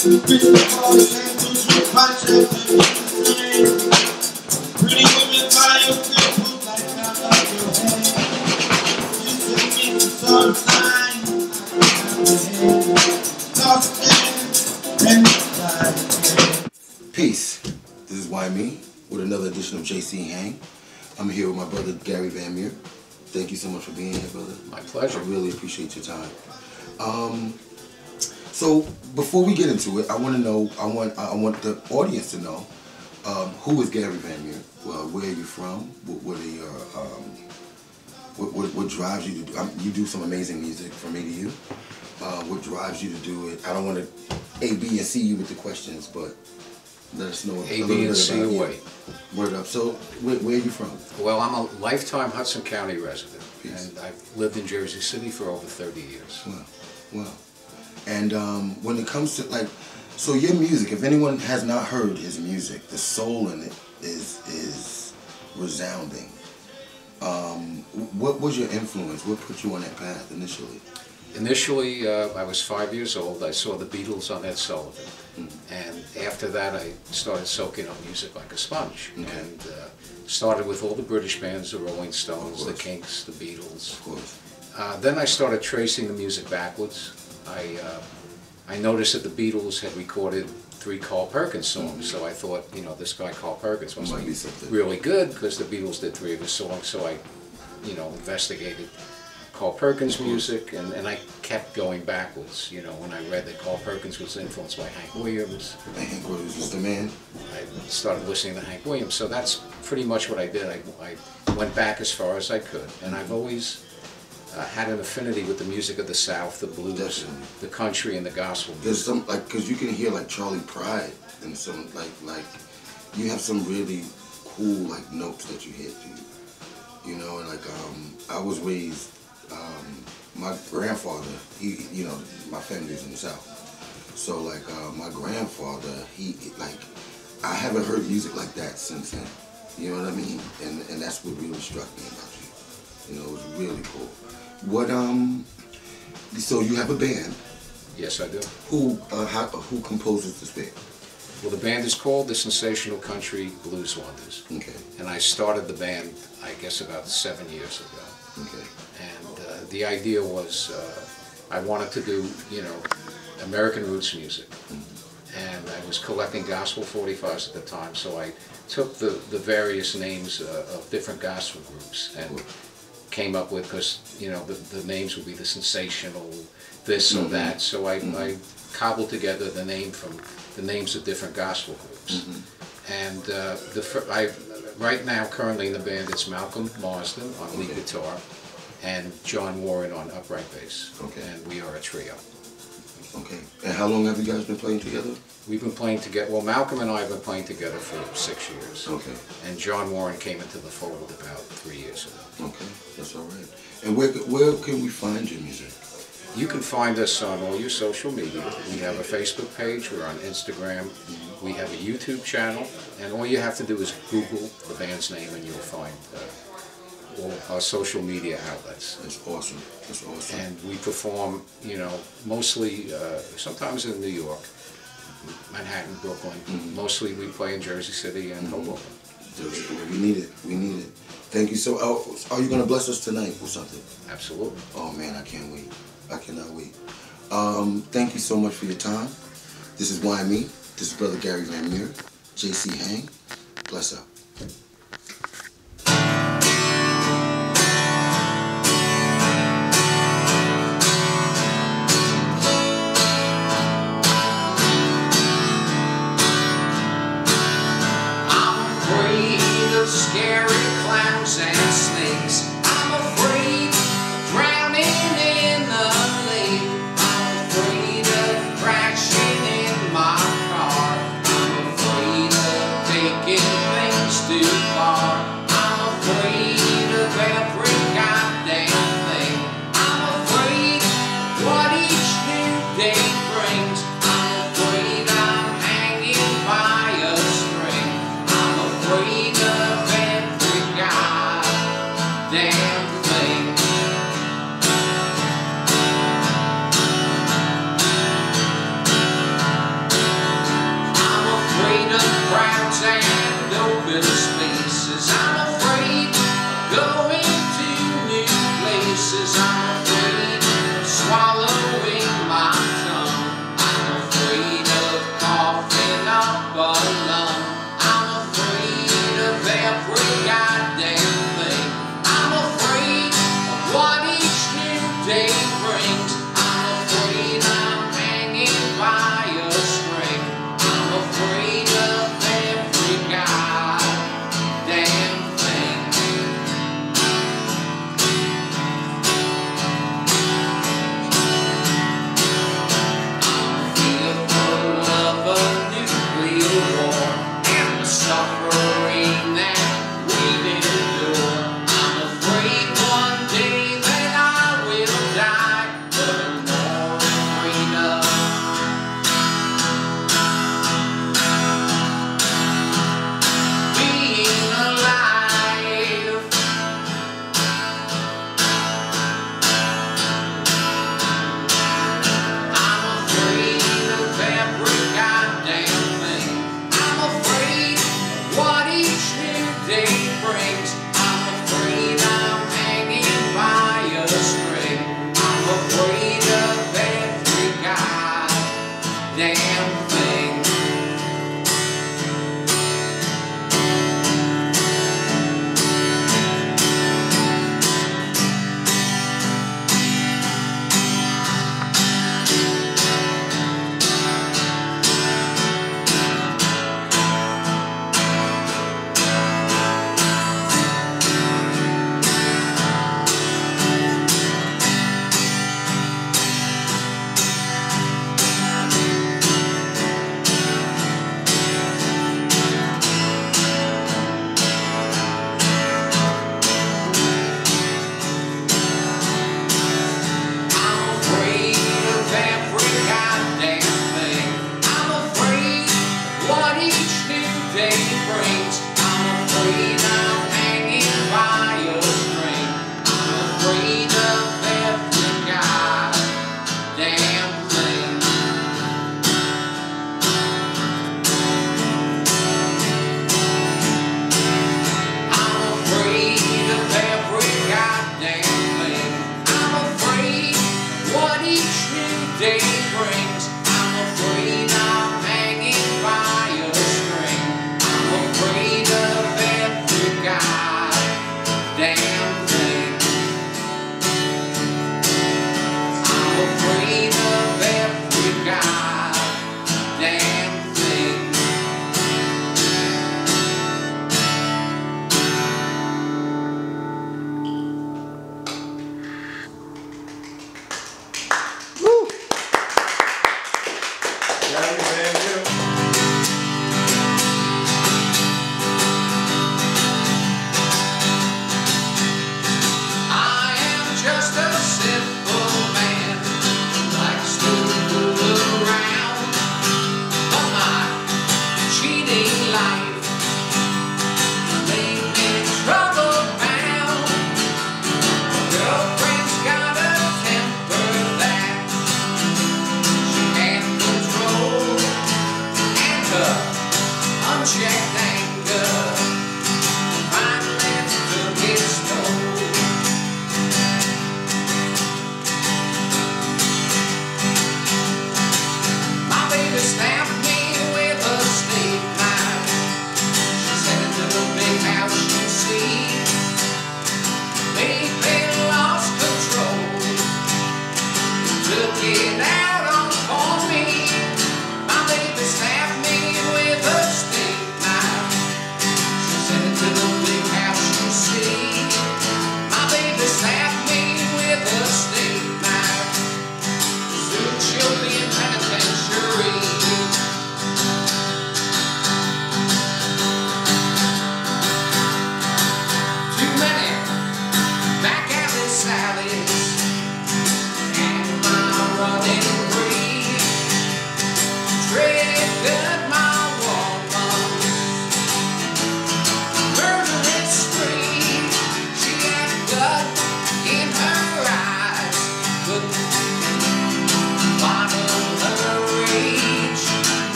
Pretty women buy your crystal like I love your hair. You take me to some sign. Peace. This is Why Me with another edition of JC Hang. I'm here with my brother Gary Van Miert. Thank you so much for being here, brother. My pleasure. I really appreciate your time. So before we get into it, I want to know. I want the audience to know who is Gary Van Miert. Well, where are you from? What are your what drives you to do? You do some amazing music from me to you. What drives you to do it? I don't want to A, B, and C you with the questions, but let us know A, B, and C away. Word up. So, where are you from? Well, I'm a lifetime Hudson County resident, Peace. and I've lived in Jersey City for over 30 years. Wow, wow. And when it comes to so your music, if anyone has not heard his music, the soul in it is resounding. What was your influence? What put you on that path initially? Initially, I was 5 years old. I saw the Beatles on Ed Sullivan. And after that, I started soaking up music like a sponge. Okay. And started with all the British bands, the Rolling Stones, the Kinks, the Beatles. Of course. Then I started tracing the music backwards. I noticed that the Beatles had recorded 3 Carl Perkins songs, so I thought, you know, this guy Carl Perkins must be really good because the Beatles did 3 of his songs. So I, you know, investigated Carl Perkins' music, and I kept going backwards. You know, when I read that Carl Perkins was influenced by Hank Williams. Hank Williams was the man. I started listening to Hank Williams. So that's pretty much what I did. I went back as far as I could, and I've always had an affinity with the music of the South, the blues, Definitely. the country, and the gospel music. There's some because you can hear Charlie Pride and some like you have some really cool notes that you hit, you know, and I was raised. My grandfather, my family's in the South, so my grandfather, I haven't heard music like that since then. You know what I mean? And that's what really struck me about you. You know, it was really cool. So you have a band? Yes, I do. Who composes this band? Well, the band is called the Sensational Country Blues Wonders. Okay. And I started the band, I guess, about 7 years ago. Okay. And the idea was I wanted to do, you know, American roots music. And I was collecting gospel 45s at the time, so I took the various names of different gospel groups and came up with, because, you know, the names would be the Sensational, this or that. So I cobbled together the names of different gospel groups. And right now, currently in the band, it's Malcolm Marsden on lead guitar and John Warren on upright bass. Okay. And we are a trio. Okay. And how long have you guys been playing together? We've been playing together, well, Malcolm and I have been playing together for 6 years. Okay. And John Warren came into the fold about 3 years ago. Okay, that's all right. And where can we find your music? You can find us on all your social media. We have a Facebook page, we're on Instagram, we have a YouTube channel, and all you have to do is Google the band's name and you'll find all our social media outlets. That's awesome. That's awesome. And we perform, you know, mostly, sometimes in New York, Manhattan, Brooklyn. Mostly we play in Jersey City and Hoboken. We need it. We need it. Thank you. So, are you going to bless us tonight with something? Absolutely. Oh man, I can't wait. I cannot wait. Thank you so much for your time. This is Why Me. This is Brother Gary Van Miert. JC Hang. Bless up. Scary clowns and snakes. I'm afraid of drowning in the lake. I'm afraid of crashing in my car. I'm afraid of taking things too streets and open spaces. I'm afraid of going to new places. I'm afraid of swallowing my tongue. I'm afraid of coughing up a lung. I'm afraid of every goddamn thing. I'm afraid of what each new day brings. I'm afraid I'm hanging by a string. I'm afraid of every goddamn thing. I'm fearful of a nuclear war and the suffering that we've endured. I'm afraid one day that I will die, but I'm more afraid of being alive. I'm afraid of every goddamn thing. I'm afraid of what each new day brings. I'm afraid I'm hanging by a string. I'm afraid of every goddamn thing. I'm afraid of every goddamn thing. I'm afraid of what each new day brings. I'm afraid I'm hanging by a string. I'm afraid of every goddamn thing. I'm afraid of every goddamn thing. I'm afraid what each new day brings. I'm afraid I'm hanging by a string. I'm afraid of every goddamn thing. I'm afraid of every goddamn thing. I am just a simple man who likes to fool around. But my cheating life made me trouble bound. My girlfriend's got a temper that she can't control.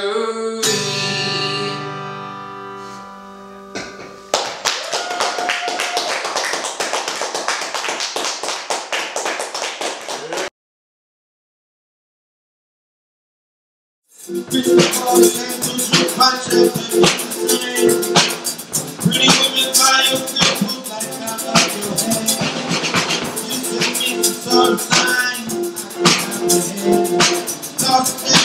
misery. Pretty women buy your good like I love your hair. You send me some sunshine, I can have your hair.